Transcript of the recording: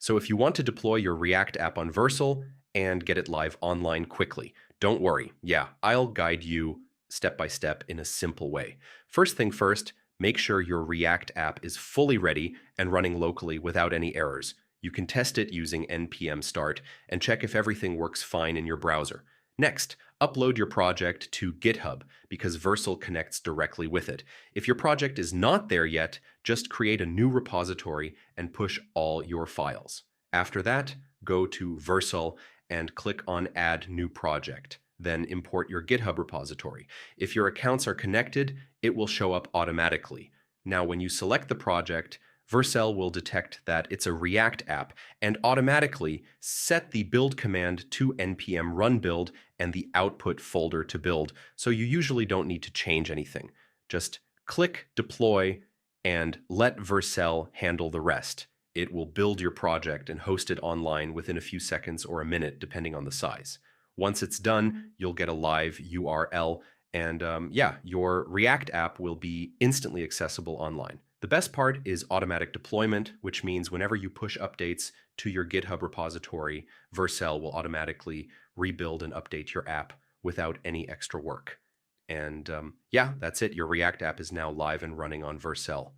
So if you want to deploy your React app on Vercel and get it live online quickly, don't worry. Yeah, I'll guide you step by step in a simple way. First thing first, make sure your React app is fully ready and running locally without any errors. You can test it using npm start and check if everything works fine in your browser. Next, upload your project to GitHub because Vercel connects directly with it. If your project is not there yet, just create a new repository and push all your files. After that, go to Vercel and click on Add New Project. Then import your GitHub repository. If your accounts are connected, it will show up automatically. Now, when you select the project, Vercel will detect that it's a React app and automatically set the build command to npm run build and the output folder to build, so you usually don't need to change anything. Just click deploy and let Vercel handle the rest. It will build your project and host it online within a few seconds or a minute, depending on the size. Once it's done, you'll get a live URL, and yeah, your React app will be instantly accessible online. The best part is automatic deployment, which means whenever you push updates to your GitHub repository, Vercel will automatically rebuild and update your app without any extra work. And yeah, that's it. Your React app is now live and running on Vercel.